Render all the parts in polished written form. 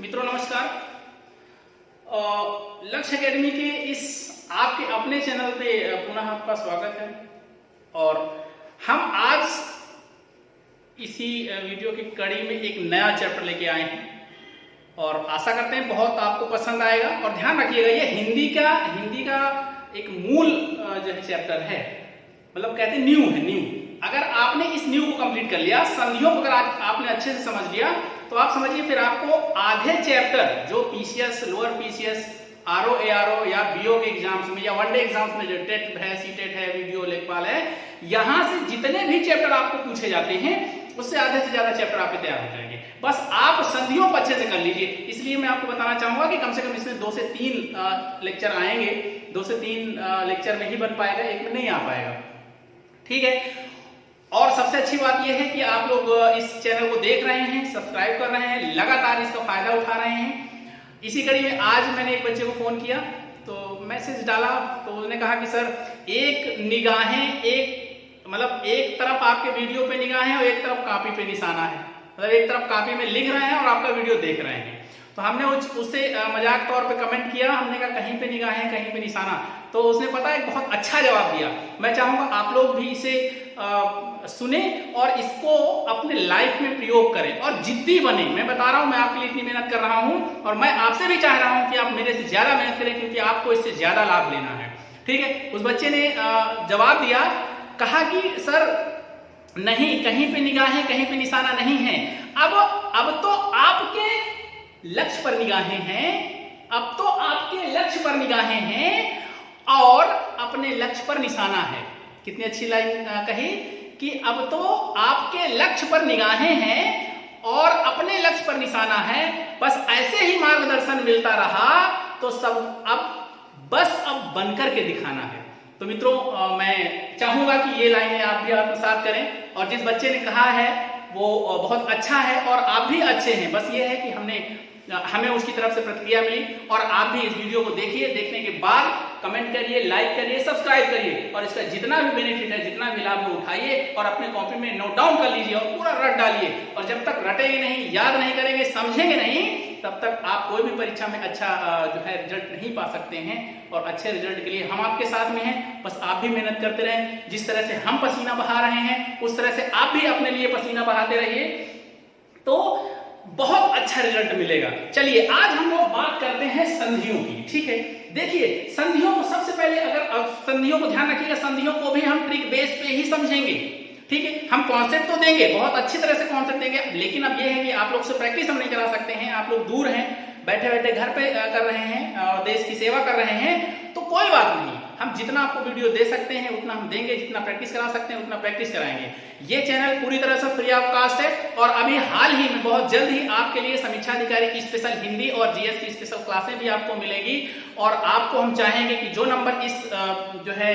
मित्रों नमस्कार। लक्ष्य एकेडमी के इस आपके अपने चैनल पे पुनः आपका स्वागत है। और हम आज इसी वीडियो की कड़ी में एक नया चैप्टर लेके आए हैं और आशा करते हैं बहुत आपको पसंद आएगा। और ध्यान रखिएगा, ये हिंदी का एक मूल जो चैप्टर है, मतलब कहते हैं न्यू। अगर आपने इस न्यू को कंप्लीट कर लिया, संधियों को अगर आपने अच्छे से समझ लिया, तो आप समझिए फिर आपको आधे चैप्टर जो PCS, lower PCS, RO, ARO या बीओ के एग्जाम्स में या वनडे एग्जाम्स में जो टेट है, सीटेट है, वीडियो, लेखपाल है, यहां से जितने भी चैप्टर आपको पूछे जाते हैं उससे आधे से ज्यादा चैप्टर आपके तैयार हो जाएंगे। बस आप संधियों को अच्छे से कर लीजिए। इसलिए मैं आपको बताना चाहूंगा कि कम से कम इसमें 2 से 3 लेक्चर आएंगे। 2 से 3 लेक्चर में ही बन पाएगा, एक में नहीं आ पाएगा। ठीक है। और सबसे अच्छी बात यह है कि आप लोग इस चैनल को देख रहे हैं, सब्सक्राइब कर रहे हैं, लगातार इसका फायदा उठा रहे हैं। इसी कड़ी में आज मैंने एक बच्चे को फोन किया तो मैसेज डाला, तो उसने कहा कि सर एक निगाहें, एक तरफ आपके वीडियो पे निगाहें और एक तरफ कॉपी पे निशाना है, मतलब एक तरफ कॉपी में लिख रहे हैं और आपका वीडियो देख रहे हैं। तो हमने उससे मजाक तौर पे कमेंट किया, हमने कहा कहीं पे निगाहें कहीं पे निशाना। तो उसने पता है बहुत अच्छा जवाब दिया। मैं चाहूंगा आप लोग भी इसे सुने और इसको अपने लाइफ में प्रयोग करें और जिद्दी बने। मैं बता रहा हूं, मैं आपके लिए इतनी मेहनत कर रहा हूं और मैं आपसे भी चाह रहा हूं कि आप मेरे से ज्यादा मेहनत करें, क्योंकि आपको इससे ज्यादा लाभ लेना है। ठीक है। उस बच्चे ने जवाब दिया, कहा कि सर नहीं, कहीं पे निगाहें कहीं पे निशाना नहीं है। अब तो आपके लक्ष्य पर निगाहें हैं, अब तो आपके लक्ष्य पर निगाहें हैं और अपने लक्ष्य पर निशाना है। कितनी अच्छी लाइन कही कि अब तो आपके लक्ष्य पर निगाहें हैं और अपने लक्ष्य पर निशाना है। बस ऐसे ही मार्गदर्शन मिलता रहा तो सब अब बनकर के दिखाना है। तो मित्रों मैं चाहूंगा कि ये लाइनें आप भी आत्मसात करें। और जिस बच्चे ने कहा है वो बहुत अच्छा है और आप भी अच्छे हैं। बस ये है कि हमें उसकी तरफ से प्रतिक्रिया मिली। और आप भी इस वीडियो को देखिए, देखने के बाद कमेंट करिए, लाइक करिए, सब्सक्राइब करिए और इसका जितना भी बेनिफिट है, जितना भी लाभ है उठाइए और अपने कॉपी में नोट डाउन कर लीजिए और पूरा रट डालिए। और जब तक रटेंगे नहीं, याद नहीं करेंगे, समझेंगे नहीं, तब तक आप कोई भी परीक्षा में अच्छा जो है रिजल्ट नहीं पा सकते हैं। और अच्छे रिजल्ट के लिए हम आपके साथ में हैं। बस आप भी मेहनत करते रहें। जिस तरह से हम पसीना बहा रहे हैं उस तरह से आप भी अपने लिए पसीना बहाते रहिए, तो बहुत अच्छा रिजल्ट मिलेगा। चलिए आज हम लोग बात करते हैं संधियों की। ठीक है। देखिए संधियों को सबसे पहले, अगर संधियों को ध्यान रखिएगा, संधियों को भी हम ट्रिक बेस पे ही समझेंगे। ठीक है। हम कॉन्सेप्ट तो देंगे, बहुत अच्छी तरह से कॉन्सेप्ट देंगे, लेकिन अब यह है कि आप लोग से प्रैक्टिस हम नहीं करा सकते हैं। आप लोग दूर हैं, बैठे बैठे घर पे कर रहे हैं और देश की सेवा कर रहे हैं, तो कोई बात नहीं, हम जितना आपको वीडियो दे सकते हैं उतना हम देंगे, जितना प्रैक्टिस करा सकते हैं उतना प्रैक्टिस कराएंगे। ये चैनल पूरी तरह से फ्री ऑफ कास्ट है। और अभी हाल ही में बहुत जल्द ही आपके लिए समीक्षा अधिकारी की स्पेशल हिंदी और जीएस की स्पेशल क्लासें भी आपको मिलेगी। और आपको हम चाहेंगे कि जो नंबर इस जो है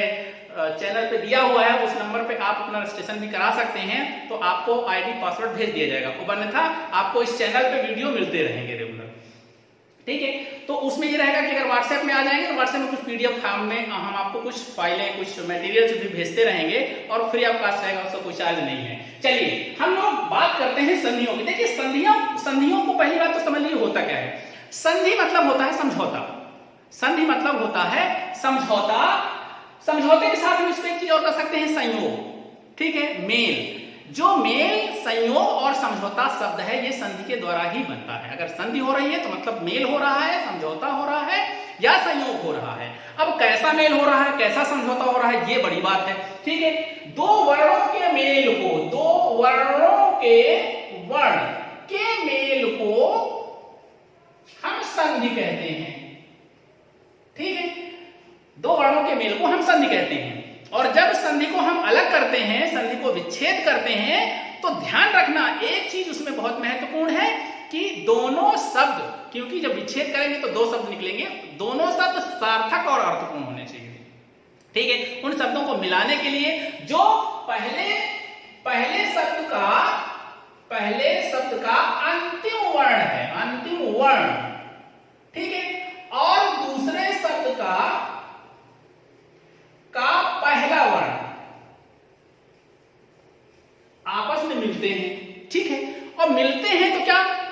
चैनल पे दिया हुआ है उस नंबर पे आप अपना रजिस्ट्रेशन भी करा सकते हैं, तो आपको आईडी पासवर्ड भेज दिया जाएगा। अन्यथा आपको इस चैनल पे वीडियो मिलते रहेंगे रेगुलर। ठीक है। तो उसमें ये रहेगा कि अगर व्हाट्सएप में आ जाएंगे तो व्हाट्सएप में कुछ पीडीएफ फॉर्म में हम आपको कुछ फाइलें, कुछ मटेरियल्स भी भेजते रहेंगे और फ्री ऑफ कास्ट रहेगा, उसका कोई चार्ज नहीं है। चलिए हम लोग बात करते हैं संधियों की। देखिए संधियों को पहली बात तो समझ लीजिए होता क्या है। संधि मतलब होता है समझौता। संधि मतलब होता है समझौता। समझौते के साथ हम इसमें एक चीज और कर सकते हैं, संयोग। ठीक है। मेल, जो मेल, संयोग और समझौता शब्द है ये संधि के द्वारा ही बनता है। अगर संधि हो रही है तो मतलब मेल हो रहा है, समझौता हो रहा है या संयोग हो रहा है। अब कैसा मेल हो रहा है, कैसा समझौता हो रहा है, ये बड़ी बात है। ठीक है। दो वर्णों के मेल को, दो वर्णों के वर्ण के मेल को हम संधि कहते हैं। ठीक है। दो वर्णों के मेल को हम संधि कहते हैं। और जब संधि को हम अलग करते हैं, संधि को विच्छेद करते हैं, तो ध्यान रखना एक चीज उसमें बहुत महत्वपूर्ण है कि दोनों शब्द, क्योंकि जब विच्छेद करेंगे तो 2 शब्द निकलेंगे, दोनों शब्द सार्थक और अर्थपूर्ण होने चाहिए। ठीक है। उन शब्दों को मिलाने के लिए जो पहले शब्द का अंतिम वर्ण है, अंतिम वर्ण, ठीक है, और दूसरे शब्द का पहला वर्ण आपस में मिलते हैं। ठीक है। और मिलते हैं तो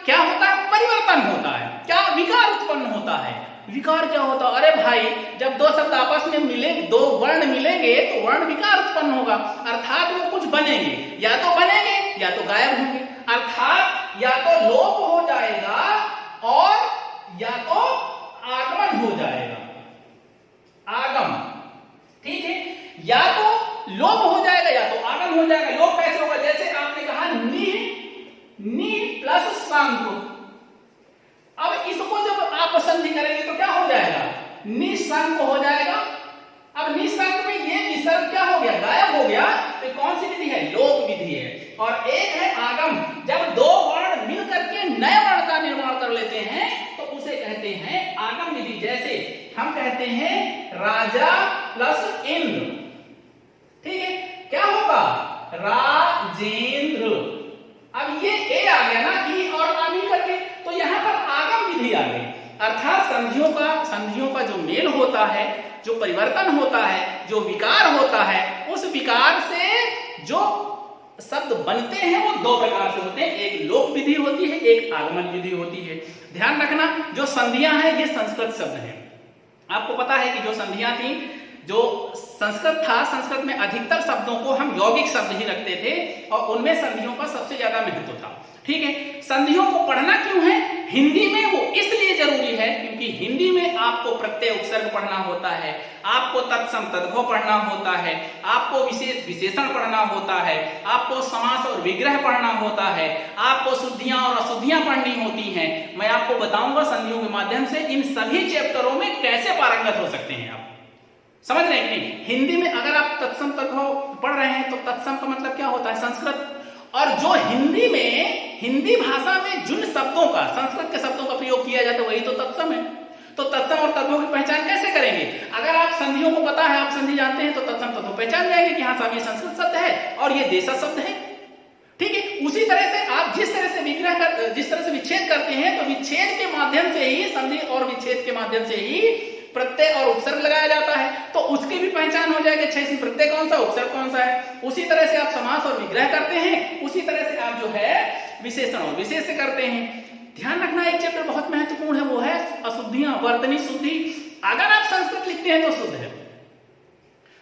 क्या होता है, परिवर्तन होता है। विकार उत्पन्न होता है। विकार क्या होता है? अरे भाई, जब दो शब्द आपस में मिले, दो वर्ण मिलेंगे तो वर्ण विकार उत्पन्न होगा, अर्थात वो कुछ बनेंगे, या तो बनेंगे या तो गायब होंगे, अर्थात या तो लोप हो जाएगा और या तो आगमन हो जाएगा, आगम, ठीक है, या तो लोप हो जाएगा या तो आगमन हो जाएगा। लोप कैसे होगा? जैसे आपने कहा नि प्लस संक, अब इसको जब आप संधि करेंगे तो क्या हो जाएगा? निसंक हो जाएगा। अब निसंक में ये विसर्ग क्या हो गया? गायब हो गया। तो कौन सी विधि है? लोप विधि है। और एक है आगम, जब दो वर्ण मिल करके नए वर्ण का निर्माण कर लेते हैं तो उसे कहते हैं आगम विधि। जैसे हम कहते हैं राजा प्लस इंद्र, ठीक है, क्या होगा? राजेंद्र। अब ये ए आ गया ना, ई और आ मिल करके, तो यहां पर आगम विधि आ गई, अर्थात संधियों का जो मेल होता है, जो परिवर्तन होता है, जो विकार होता है, उस विकार से जो शब्द बनते हैं वो दो प्रकार से होते हैं, एक लोप विधि होती है, एक आगमन विधि होती है। ध्यान रखना, जो संधियां हैं ये संस्कृत शब्द हैं। आपको पता है कि जो संधियां थी, जो संस्कृत था, संस्कृत में अधिकतर शब्दों को हम यौगिक शब्द ही रखते थे और उनमें संधियों का सबसे ज्यादा महत्व था, ठीक है। संधियों को पढ़ना क्यों है हिंदी में? वो इसलिए जरूरी है क्योंकि हिंदी में आपको प्रत्यय उपसर्ग पढ़ना होता है, आपको तत्सम तद्भव पढ़ना होता है, आपको विशेष विशेषण पढ़ना होता है, आपको समास और विग्रह पढ़ना होता है, आपको शुद्धियां और अशुद्धियां पढ़नी होती हैं। मैं आपको बताऊंगा संधियों के माध्यम से इन सभी चैप्टरों में कैसे पारंगत हो सकते हैं। आप समझ रहे हैं कि नहीं? हिंदी में अगर आप तत्सम तद्भव पढ़ रहे हैं तो तत्सम का मतलब क्या होता है? संस्कृत। और जो हिंदी में, हिंदी भाषा में जिन शब्दों का, संस्कृत के शब्दों का प्रयोग किया जाता है वही तो तत्सम है। तो तत्सम और तद्भव की पहचान कैसे करेंगे? अगर आप संधियों को पता है, आप संधि जानते हैं, तो तत्सम तद्भव पहचान जाएंगे कि हाँ साहब ये संस्कृत शब्द है और ये देशज शब्द है, ठीक है। उसी तरह से आप जिस तरह से विच्छेद करते हैं, तो विच्छेद के माध्यम से ही, संधि और विच्छेद के माध्यम से ही प्रत्यय और उपसर्ग लगाया जाता है, तो उसकी भी पहचान हो जाएगी, अच्छा इसमें प्रत्यय कौन सा, उपसर्ग कौन सा है। उसी तरह से आप समास और विग्रह करते हैं, उसी तरह से आप जो है विशेषण और विशेष करते हैं। ध्यान रखना, एक चैप्टर बहुत महत्वपूर्ण है, वो है अशुद्धियां, वर्तनी शुद्धि। अगर आप संस्कृत लिखते हैं तो शुद्ध है,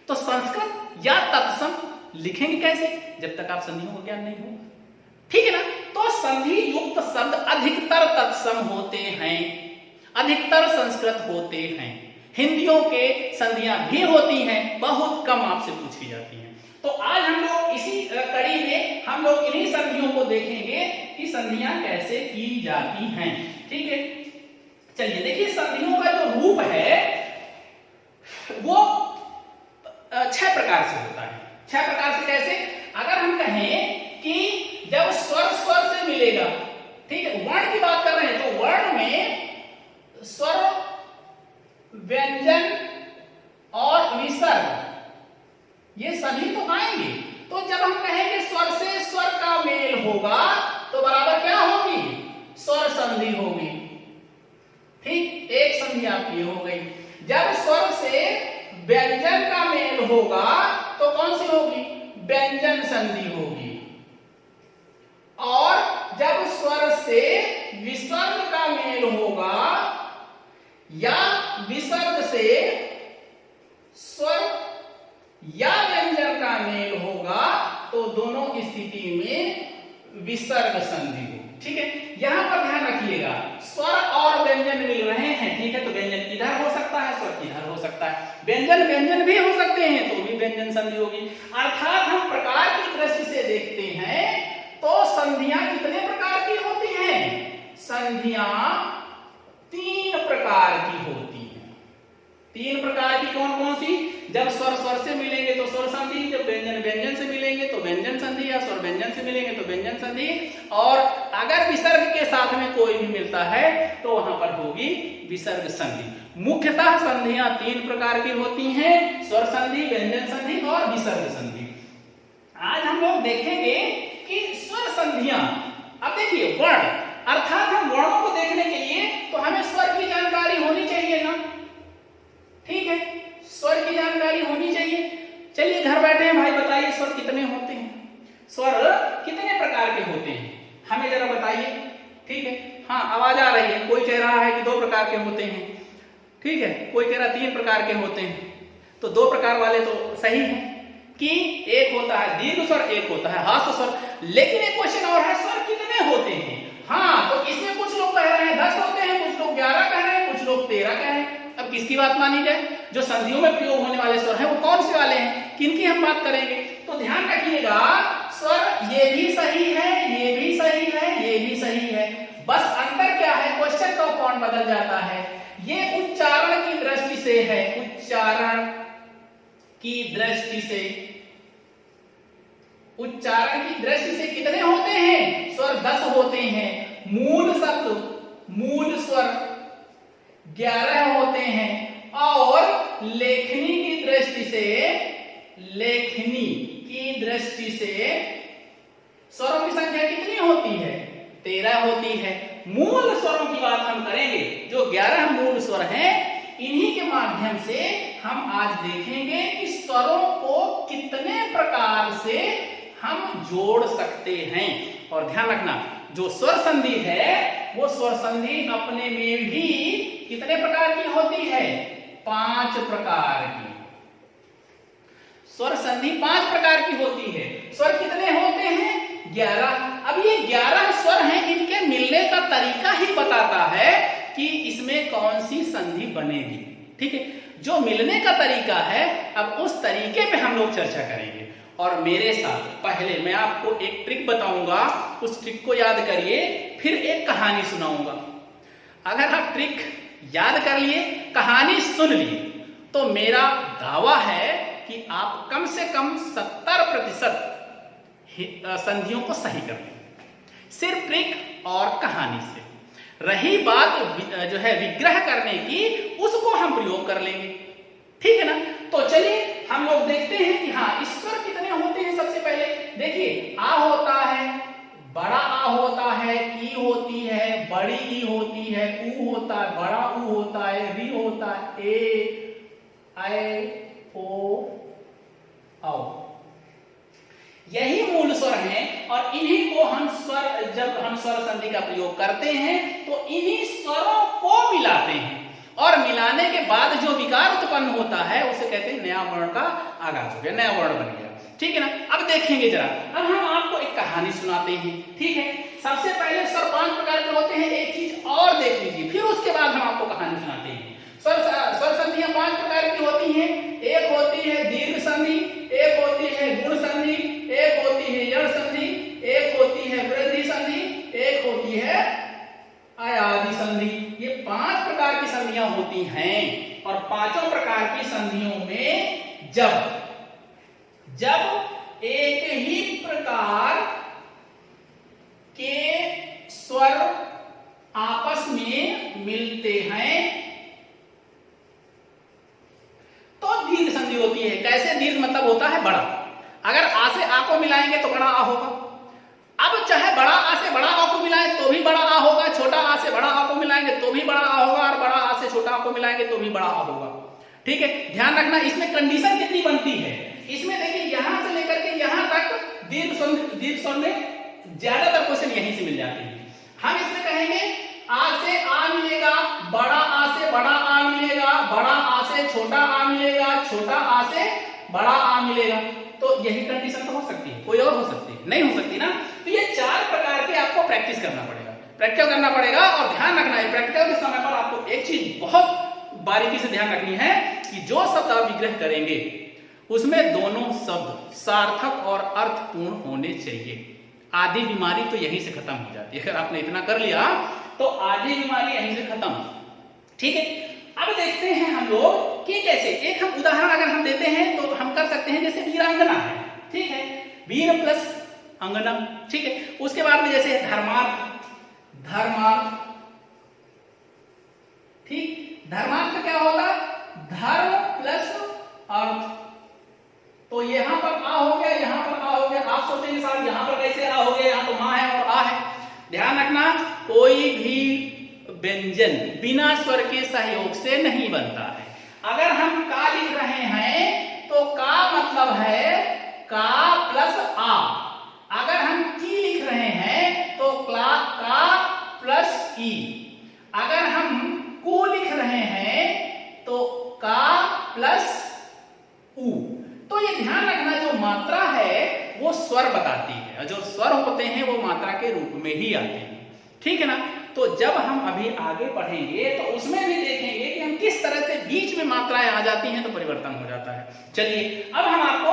तो संस्कृत या तत्सम लिखेंगे कैसे? जब तक आप संधियों का ज्ञान नहीं हो, ठीक है ना। तो संधि युक्त शब्द अधिकतर तत्सम होते हैं, अधिकतर संस्कृत होते हैं। हिंदियों के संधियां भी होती हैं, बहुत कम आपसे पूछी जाती हैं। तो आज हम लोग इसी कड़ी में हम लोग इन्हीं संधियों को देखेंगे कि संधियां कैसे की जाती हैं, ठीक है। चलिए देखिए, संधियों का जो रूप है वो 6 प्रकार से होता है। 6 प्रकार से कैसे? अगर हम कहें कि जब स्वर से मिलेगा, ठीक है, वर्ण की बात कर रहे हैं, तो वर्ण में स्वर, व्यंजन और विसर्ग ये सभी तो आएंगे। तो जब हम कहेंगे स्वर से स्वर का मेल होगा तो बराबर क्या होगी? स्वर संधि होगी, ठीक। एक संधि आपकी हो गई। जब स्वर से व्यंजन का मेल होगा तो कौन सी होगी? व्यंजन संधि होगी। और जब स्वर से विसर्ग का मेल होगा या विसर्ग से स्वर या व्यंजन का मेल होगा तो दोनों स्थिति में विसर्ग संधि हो, ठीक है। यहां पर ध्यान रखिएगा, स्वर और व्यंजन मिल रहे हैं, ठीक है, तो व्यंजन इधर हो सकता है, स्वर इधर हो सकता है, व्यंजन भी हो सकते हैं तो भी व्यंजन संधि होगी। अर्थात हम प्रकार की दृष्टि से देखते हैं तो संधियां कितने प्रकार की होती हैं? संधियां 3 प्रकार की होती हैं। 3 प्रकार की कौन कौन सी? जब स्वर से मिलेंगे तो स्वर संधि, जब व्यंजन से मिलेंगे तो व्यंजन संधि, या स्वर व्यंजन से मिलेंगे तो व्यंजन संधि, और अगर विसर्ग के साथ में कोई भी मिलता है तो वहां पर होगी विसर्ग संधि। मुख्यतः संधियां 3 प्रकार की होती हैं, स्वर संधि, व्यंजन संधि और विसर्ग संधि। आज हम लोग देखेंगे कि स्वर संधियां, अब देखिए वर्ण, अर्थात हम वर्णों को देखने के लिए तो हमें स्वर की जानकारी होनी चाहिए ना, ठीक है, स्वर की जानकारी होनी चाहिए। चलिए घर बैठे हैं भाई, बताइए स्वर कितने होते हैं? स्वर कितने प्रकार के होते हैं? हमें जरा बताइए, ठीक है। हाँ, आवाज आ रही है। कोई कह रहा है कि 2 प्रकार के होते हैं, ठीक है, कोई कह रहा 3 प्रकार के होते हैं। तो 2 प्रकार वाले तो सही है कि एक होता है दीर्घ स्वर, एक होता है ह्रस्व स्वर। लेकिन एक क्वेश्चन और है, स्वर कितने होते हैं? हाँ, तो इसमें कुछ लोग कह रहे हैं 10 होते हैं, कुछ लोग 11 कह रहे हैं, कुछ लोग 13 कह रहे हैं। अब किसकी बात मानी जाए? जो संधियों में प्रयोग होने वाले स्वर हैं वो कौन से वाले हैं, किनकी हम बात करेंगे? तो ध्यान रखिएगा, स्वर ये भी सही है, ये भी सही है, ये भी सही है। बस अंतर क्या है? क्वेश्चन का फॉन्ट बदल जाता है। ये उच्चारण की दृष्टि से है, उच्चारण की दृष्टि से, उच्चारण की दृष्टि से कितने होते हैं? स्वर 10 होते हैं। मूल शब्द, मूल स्वर 11 होते हैं। और लेखनी की दृष्टि से, लेखनी की दृष्टि से स्वरों की संख्या कितनी होती है? 13 होती है। मूल स्वरों की बात हम करेंगे, जो 11 मूल स्वर हैं, इन्हीं के माध्यम से हम आज देखेंगे कि स्वरों को कितने प्रकार से हम जोड़ सकते हैं। और ध्यान रखना, जो स्वर संधि है वो स्वर संधि अपने में भी कितने प्रकार की होती है? 5 प्रकार की। स्वर संधि 5 प्रकार की होती है। स्वर कितने होते हैं? 11। अब ये 11 स्वर हैं, इनके मिलने का तरीका ही बताता है कि इसमें कौन सी संधि बनेगी, ठीक है। जो मिलने का तरीका है, अब उस तरीके पे हम लोग चर्चा करेंगे। और मेरे साथ पहले मैं आपको एक ट्रिक बताऊंगा, उस ट्रिक को याद करिए, फिर एक कहानी सुनाऊंगा। अगर आप ट्रिक याद कर लिए, कहानी सुन लिए, तो मेरा दावा है कि आप कम से कम 70% संधियों को सही कर लेंगे, सिर्फ ट्रिक और कहानी से। रही बात जो है विग्रह करने की, उसको हम प्रयोग कर लेंगे, ठीक है ना। तो चलिए हम लोग देखते हैं कि हाँ, इस स्वर कितने होते हैं। सबसे पहले देखिए, आ होता है, बड़ा आ होता है, ई होती है, बड़ी ई होती है, ऊ होता है, बड़ा ऊ होता है, री होता है, ए, ऐ, ओ, औ। यही मूल स्वर हैं और इन्हीं को हम स्वर, जब हम स्वर संधि का प्रयोग करते हैं तो इन्हीं स्वरों को मिलाते हैं, और मिलाने के बाद जो विकार उत्पन्न होता है उसे कहते हैं नया वर्ण का आगाज हो गया, नया वर्ण बन गया, ठीक है ना। अब देखेंगे जरा, अब हम आपको एक कहानी सुनाते हैं, ठीक है। सबसे पहले स्वर 5 प्रकार के होते हैं, एक चीज और देख लीजिए, फिर उसके बाद हम आपको कहानी सुनाते हैं। स्वर संधियां 5 प्रकार की होती हैं। एक होती है दीर्घ संधि, एक होती है गुण संधि, एक होती है यण संधि, एक होती है वृद्धि संधि, एक होती है अयादि संधि। ये 5 प्रकार की संधियां होती हैं। और पांचों प्रकार की संधियों में जब एक ही प्रकार के स्वर आपस में मिलते हैं तो दीर्घ संधि होती है। कैसे दीर्घ? मतलब होता है बड़ा। अगर आ से आ को मिलाएंगे तो बड़ा आ होगा। अब चाहे बड़ा आ से बड़ा आ को मिलाएं तो भी बड़ा आ होगा, छोटा आ से बड़ा आ को मिलाएंगे तो भी बड़ा आ होगा, और बड़ा आ से छोटा आ को मिलाएंगे तो भी बड़ा आ होगा, ठीक है। ध्यान रखना, इसमें कंडीशन कितनी बनती है। इसमें देखिए, यहां से लेकर के यहां तक दीर्घ स्वर में ज्यादातर क्वेश्चन यहीं से मिल जाते हैं। हम इसमें कहेंगे आ से आ मिलेगा, बड़ा आ से बड़ा आ मिलेगा, बड़ा आ से छोटा आ मिलेगा, छोटा आ से बड़ा आ मिलेगा। तो यही कंडीशन तो हो सकती है, कोई और हो सकती है? नहीं हो सकती ना। तो ये 4 प्रकार के आपको प्रैक्टिस करना पड़ेगा, प्रैक्टिकल करना पड़ेगा। और ध्यान रखना है, प्रैक्टिकल के समय पर आपको एक चीज बहुत बारीकी से ध्यान रखनी है कि जो शब्द आप विग्रह करेंगे उसमें दोनों शब्द सार्थक और अर्थपूर्ण होने चाहिए। आधी बीमारी तो यहीं से खत्म हो जाती है। अगर आपने इतना कर लिया तो आधी बीमारी यहीं से खत्म, ठीक है। अब देखते हैं हम लोग कि कैसे, एक हम उदाहरण अगर हम देते हैं तो हम कर सकते हैं, जैसे वीरांगना है, ठीक है, वीर प्लस अंगना, ठीक है। उसके बाद में जैसे धर्मार्थ, ठीक, धर्मार्थ क्या होगा? धर्म प्लस अर्थ। तो यहां पर आ हो गया, यहां पर आ हो गया। आप सोचेंगे साहब यहां पर कैसे आ हो गया, यहां तो मां है और आ है। ध्यान रखना, कोई भी व्यंजन बिना स्वर के सहयोग से नहीं बनता है। अगर हम का लिख रहे हैं तो का मतलब है का प्लस आ। अगर हम की लिख रहे हैं तो का प्लस ई। अगर हम कु लिख रहे हैं तो का प्लस उ। तो ये ध्यान रखना, जो मात्रा है वो स्वर बताती है, और जो स्वर होते हैं वो मात्रा के रूप में ही आते हैं, ठीक है ना। तो जब हम अभी आगे पढ़ेंगे तो उसमें भी देखेंगे कि हम किस तरह से बीच में मात्राएं आ जाती हैं तो परिवर्तन हो जाता है। चलिए अब हम आपको,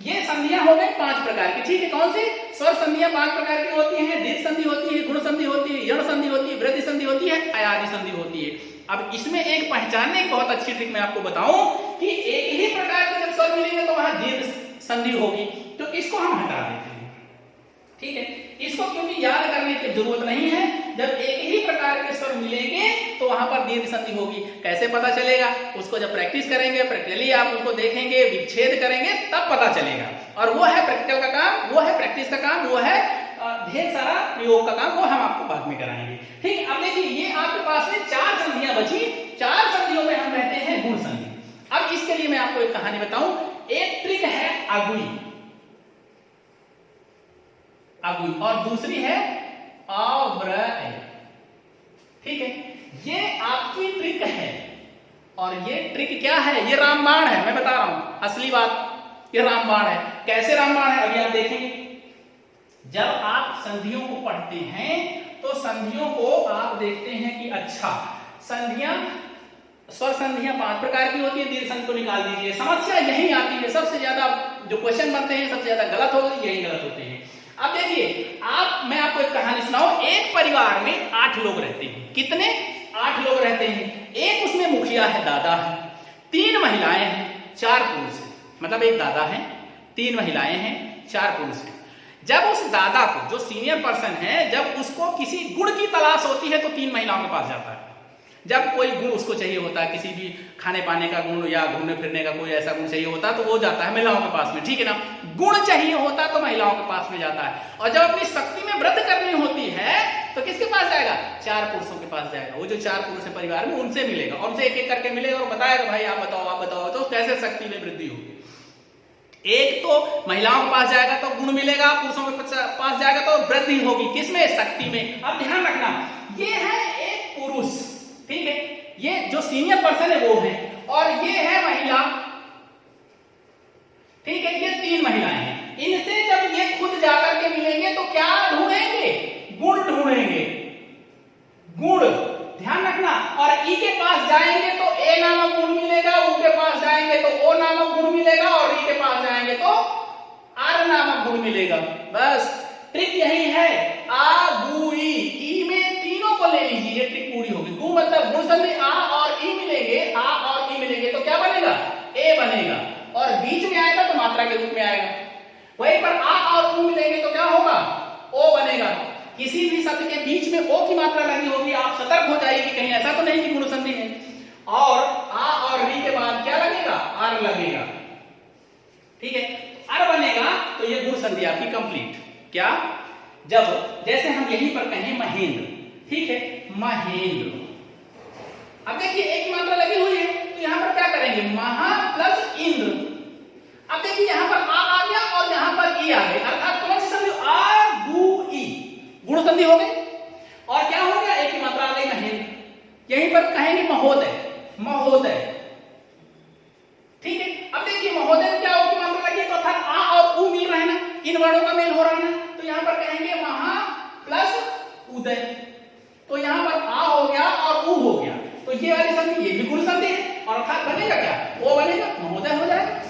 ये संधियां हो गई 5 प्रकार की, ठीक है। कौन सी? स्वर संधियां 5 प्रकार की होती हैं। दीर्घ संधि होती है, गुण संधि होती है, यण संधि होती है, वृद्धि संधि होती है, अयादि संधि होती है। अब इसमें एक पहचानने की बहुत अच्छी ट्रिक मैं आपको बताऊं कि एक ही प्रकार के जब स्वर मिलेंगे तो वहां दीर्घ संधि होगी, तो इसको हम हटा देते हैं, ठीक है। इसको क्योंकि याद करने की जरूरत नहीं है, जब एक ही प्रकार के स्वर मिलेंगे तो वहां पर दीर्घ संधि होगी। कैसे पता चलेगा? उसको जब प्रैक्टिस करेंगे, प्रैक्टिकली आप उसको देखेंगे, विच्छेद करेंगे, तब पता चलेगा। और वो है प्रैक्टिकल का काम, वो है प्रैक्टिस का काम, वो है ढेर सारा प्रयोग का काम, वो हम आपको बाद में कराएंगे, ठीक है। अब देखिए, ये आपके पास में 4 संधियां बची। 4 संधियों में हम कहते हैं गुण संधि। अब इसके लिए मैं आपको एक कहानी बताऊं। एक ट्रिक है अगुई, अगुई, और दूसरी है अव्रय, ठीक है। ये आपकी ट्रिक है, और ये ट्रिक क्या है? ये रामबाण है, मैं बता रहा हूं असली बात। ये रामबाण है। कैसे रामबाण है अभी आप देखेंगे। जब आप संधियों को पढ़ते हैं तो संधियों को आप देखते हैं कि अच्छा, संधियां, स्वर संधियां 5 प्रकार की होती है। दीर्घ संधि को निकाल दीजिए। समस्या यही आती है, सबसे ज्यादा जो क्वेश्चन बनते हैं सबसे ज्यादा गलत होते, यही गलत होते हैं। अब देखिए, मैं आपको एक कहानी सुनाऊं। एक परिवार में 8 लोग रहते हैं। कितने? 8 लोग रहते हैं। एक उसमें मुखिया है, दादा है, 3 महिलाएं हैं, 4 पुरुष हैं। मतलब एक दादा है, 3 महिलाएं हैं, 4 पुरुष हैं। जब उस दादा को, जो सीनियर पर्सन है, जब उसको किसी गुण की तलाश होती है तो 3 महिलाओं के पास जाता है। जब कोई गुण उसको चाहिए होता है, किसी भी खाने पाने का गुण या घूमने फिरने का कोई ऐसा गुण चाहिए होता है, तो वो जाता है महिलाओं के पास में, ठीक है ना। गुण चाहिए होता है तो महिलाओं के पास में जाता है। और जब अपनी शक्ति में वृद्धि करनी होती है तो किसके पास जाएगा? 4 पुरुषों के पास जाएगा। वो जो 4 पुरुष है परिवार में, उनसे मिलेगा, और उनसे एक एक करके मिलेगा और बताएगा, भाई आप बताओ तो कैसे शक्ति में वृद्धि होगी। एक तो महिलाओं के पास जाएगा तो गुण मिलेगा, पुरुषों के पास जाएगा तो वृद्धि होगी। किसमें? शक्ति में। अब ध्यान रखना, ये है एक पुरुष, ठीक है, ये जो सीनियर पर्सन है वो है, और ये है महिला, ठीक है। ये 3 महिलाएं हैं। इनसे जब ये खुद जाकर के मिलेंगे तो क्या ढूंढेंगे? गुण ढूंढेंगे, गुण। ध्यान रखना। और ई के पास जाएंगे तो ए नामक गुण मिलेगा, ऊ के पास जाएंगे तो ओ नामक गुण मिलेगा, और ई के पास जाएंगे तो आर नामक गुण मिलेगा। बस ट्रिक यही है, आ गु ई में तीनों को ले लीजिए, ये ट्रिक पूरी होगी। गु मतलब गुण संधि, आ और ई मिलेंगे, आ और ई मिलेंगे तो क्या बनेगा? ए बनेगा, और बीच में आएगा तो मात्रा के रूप में आएगा। वहीं पर आ और ऊ मिलेंगे तो क्या होगा? ओ बनेगा। किसी भी शब्द के बीच में ओ की मात्रा लगी होगी, आप सतर्क हो जाइए कि कहीं ऐसा तो नहीं कि गुण संधि है। और आ और री के बाद क्या लगेगा? आर लगेगा, ठीक है। आर बनेगा तो ये गुण संधि आपकी कंप्लीट। क्या? जब जैसे हम यहीं पर कहें महेंद्र, ठीक है, महेंद्र। अब देखिए एक ही मात्रा लगी हुई है, तो यहां पर क्या करेंगे? महा प्लस इंद्र। अब देखिए यहां पर आ गया और यहां पर ई आ गई, अर्थात कौन सी संधि? आ गु ई, गुण संधि हो गई। और क्या हो गया? एक ही मात्रा आ गई, महेंद्र। यहीं पर कहेंगे महोदय, महोदय, ठीक है। अब देखिए महोदय क्या हो, मात्रा लगी तो अर्थात आ और उ मिल रहे हैं ना, इन वर्णों का मेल हो रहा है ना, तो यहां पर कहेंगे महा प्लस उदय। तो यहां पर आ हो गया और उ हो गया, तो ये वाली संधि, ये भी गुण संधि है, और अर्थात बनेगा क्या? वो बनेगा, महोदय हो जाएगा,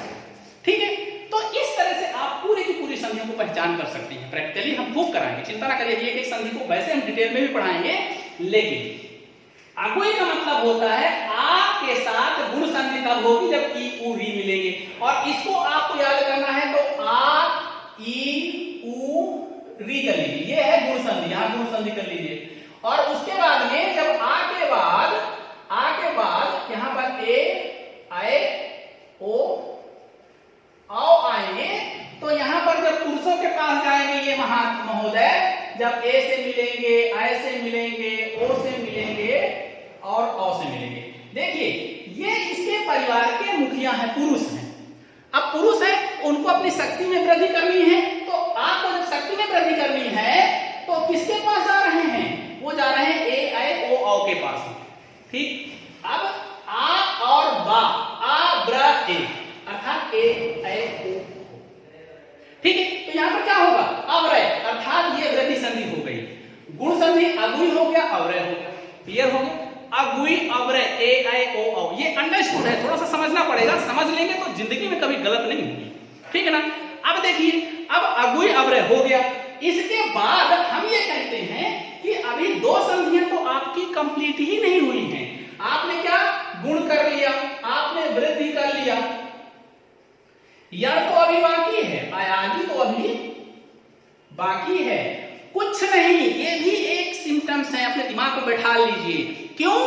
ठीक है। तो इस तरह से आप पूरी की पूरी संधियों को पहचान कर सकते हैं। प्रैक्टिकली हम खूब कराएंगे, चिंता ना करिए। एक एक संधि को वैसे हम डिटेल में भी पढ़ाएंगे, लेकिन अगुई का मतलब होता है आ के साथ गुण संधि तब होगी जब ई उ री मिलेंगे, और इसको आपको याद करना है तो आ ई उ री कर लीजिए, ये है गुण संधि, यहां गुण संधि कर लीजिए। और उसके बाद में जब आ के बाद यहां पर ए आए, ओ आओ आएंगे, तो यहां पर जब पुरुषों के पास जाएंगे ये महोदय, जब ए से मिलेंगे, आई से मिलेंगे, ओ से मिलेंगे और औ से मिलेंगे। देखिए ये इसके परिवार के मुखिया हैं, पुरुष हैं। अब पुरुष है, उनको अपनी शक्ति में वृद्धि करनी है, तो आपको जब शक्ति में वृद्धि करनी है तो किसके पास जा रहे हैं? के पास में। ठीक, अब आ और बा, आ ब्र ए, अर्थात ए ऐ ओ। ठीक है, तो यहां पर क्या होगा, अव्रय, अर्थात ये वृद्धि संधि हो गई। गुण संधि अगुई हो गया, अव्रय हो गया। क्लियर हो गया, अगुई अव्रय ए ऐ ओ औ। ये अंडरस्टूड है, थोड़ा सा समझना पड़ेगा, समझ लेंगे तो जिंदगी में कभी गलत नहीं होगी। ठीक है ना। अब देखिए, अब अगुई अव्रय हो गया, इसके बाद हम ये कहते हैं कि अभी दो संधियां तो आपकी कंप्लीट ही नहीं हुई हैं। आपने क्या गुण कर लिया, आपने वृद्धि कर लिया, यण तो अभी बाकी है, अयादि तो अभी बाकी है। कुछ नहीं, ये भी एक सिम्टम्स है, अपने दिमाग को बैठा लीजिए। क्यों?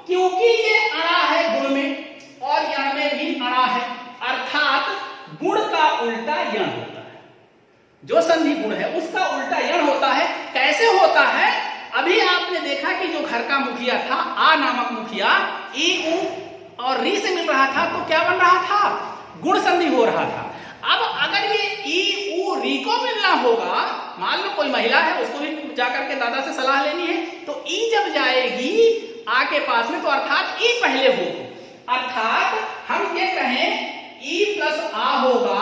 क्योंकि ये अड़ा है गुण में और यण में भी अड़ा है, अर्थात गुण का उल्टा यण होता है। जो संधि गुण है उसका उल्टा यण होता है। कैसे होता है? अभी आपने देखा कि जो घर का मुखिया था, आ नामक मुखिया, ई उ और री से मिल रहा था, तो क्या बन रहा था? गुण संधि हो रहा था। अब अगर ये ई उ री को मिलना होगा, मान लो कोई महिला है, उसको भी जाकर के दादा से सलाह लेनी है, तो ई जब जाएगी आ के पास में, तो अर्थात ई पहले होगी। अर्थात हम ये कहें ई प्लस आ होगा,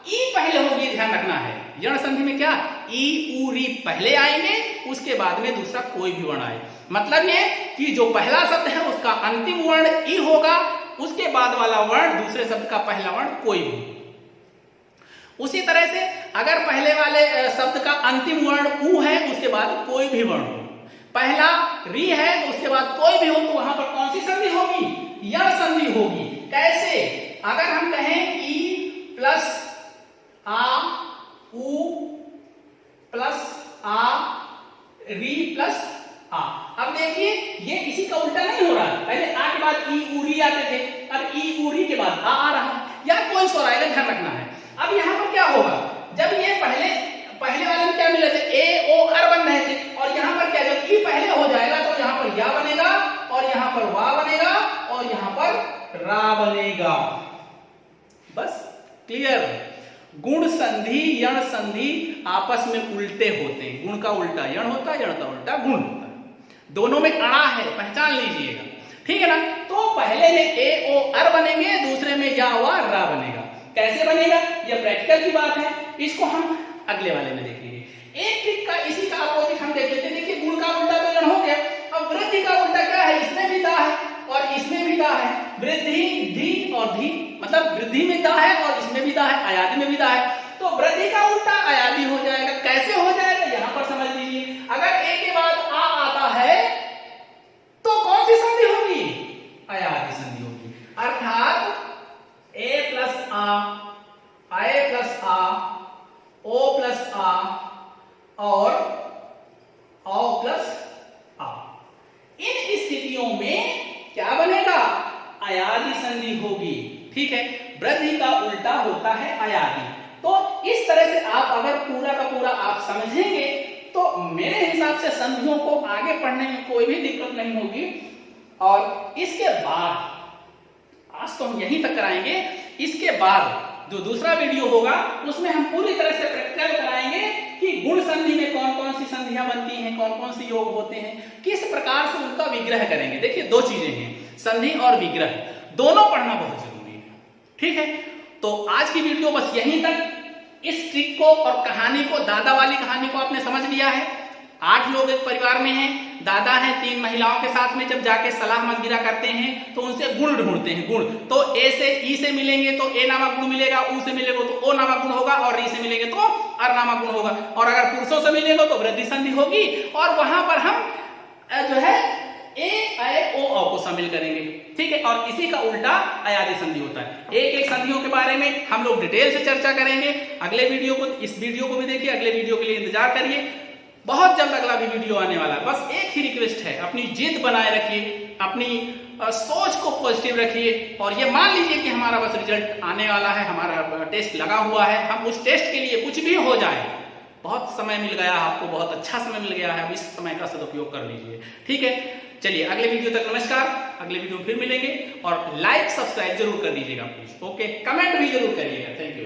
ई पहले होगी, ध्यान रखना है। यण संधि में क्या, ई उ री पहले आएंगे, उसके बाद में दूसरा कोई भी वर्ण आए। मतलब ये कि जो पहला शब्द है उसका अंतिम वर्ण ई होगा, उसके बाद वाला वर्ण दूसरे शब्द का पहला वर्ण कोई भी। उसी तरह से अगर पहले वाले शब्द का अंतिम वर्ण उ है, उसके बाद कोई भी वर्ण हो, पहला री है तो उसके बाद कोई भी हो, तो वहां पर कौन सी संधि होगी? यण संधि होगी। कैसे? अगर हम कहें ई प्लस आ उ प्लस आ री प्लस आ। अब देखिए, ये इसी का उल्टा नहीं हो रहा है। पहले आ के बाद ई उ री आते थे, अब ई उ री के बाद आ रहा, या कोई स्वर आएगा, ध्यान रखना है। अब यहां पर क्या होगा, जब ये पहले वाले में क्या मिले थे, ए ओ अर बन रहे थे, और यहां पर क्या, जब ई पहले हो जाएगा तो यहां पर या बनेगा, और यहां पर वा बनेगा, और यहां पर रा बनेगा। बस क्लियर। गुण संधि यण संधि आपस में उल्टे होते हैं। गुण का उल्टा यण होता है, यण का उल्टा गुण होता है। दोनों में अड़ा है, पहचान लीजिएगा। ठीक है ना। तो पहले में ए ओ अर बनेंगे, दूसरे में या वा रा बनेगा। कैसे बनेगा, यह प्रैक्टिकल की बात है, इसको हम अगले वाले में देखेंगे। एक ट्रिक का, इसी का अपोजिट हम देख लेते हैं। देखिए, गुण का उल्टा तो यण हो गया, अब वृद्धि का उल्टा क्या है, इसमें भी दा है और इसमें भी दा है। वृद्धि धी और धी, मतलब वृद्धि में दा है और इसमें भी दा है, अयादि में भी दा है, तो वृद्धि का उल्टा अयादि हो जाएगा। कैसे हो जाएगा, यहां पर समझ लीजिए। अगर ए के बाद आ आता है तो कौन सी संधि होगी? अयादि संधि होगी। अर्थात ए प्लस आ, आए प्लस आ, ओ प्लस आ और औ प्लस आ। इन स्थितियों में क्या बनेगा? अयादि संधि होगी। ठीक है, वृद्धि का उल्टा होता है अयादि। तो इस तरह से आप अगर पूरा का पूरा आप समझेंगे तो मेरे हिसाब से संधियों को आगे पढ़ने में कोई भी दिक्कत नहीं होगी। और इसके बाद, आज तो हम यहीं तक कराएंगे, इसके बाद जो दूसरा वीडियो होगा उसमें हम पूरी तरह से प्रैक्टिकल कराएंगे कि गुण संधि में कौन कौन सी संधियां बनती हैं, कौन कौन से योग होते हैं, किस प्रकार से उनका विग्रह करेंगे। देखिए, दो चीजें हैं, संधि और विग्रह, दोनों पढ़ना बहुत जरूरी है। ठीक है, तो आज की वीडियो बस यहीं तक। इस ट्रिक को और कहानी को, दादा वाली कहानी को आपने समझ लिया है। 8 लोग एक परिवार में हैं, दादा हैं 3 महिलाओं के साथ में, जब जाके सलाह मशविरा करते हैं तो उनसे गुण ढूंढते हैं। गुण तो ए से ई से मिलेंगे तो ए नामक गुण मिलेगा, ऊ से मिलेगा तो ओ नामक गुण होगा, और री से मिलेंगे तो अर नामक गुण होगा, और अगर पुरुषों से मिलेंगे तो वृद्धि संधि होगी। और वहां पर हम जो है ए ऐ ओ औ को शामिल करेंगे। ठीक है, और इसी का उल्टा अयादि संधि होता है। एक एक संधियों के बारे में हम लोग डिटेल से चर्चा करेंगे। अगले वीडियो को, इस वीडियो को भी देखिए, अगले वीडियो के लिए इंतजार करिए। बहुत जल्द अगला भी वीडियो आने वाला है। बस एक ही रिक्वेस्ट है, अपनी जिद बनाए रखिए, अपनी सोच को पॉजिटिव रखिए, और ये मान लीजिए कि हमारा बस रिजल्ट आने वाला है, हमारा टेस्ट लगा हुआ है। हम उस टेस्ट के लिए कुछ भी हो जाए, बहुत समय मिल गया आपको, बहुत अच्छा समय मिल गया है, अब इस समय का सदुपयोग कर लीजिए। ठीक है, चलिए अगले वीडियो तक नमस्कार। अगले वीडियो में फिर मिलेंगे, और लाइक सब्सक्राइब जरूर कर दीजिएगा प्लीज। ओके, कमेंट भी जरूर करिएगा। Thank you.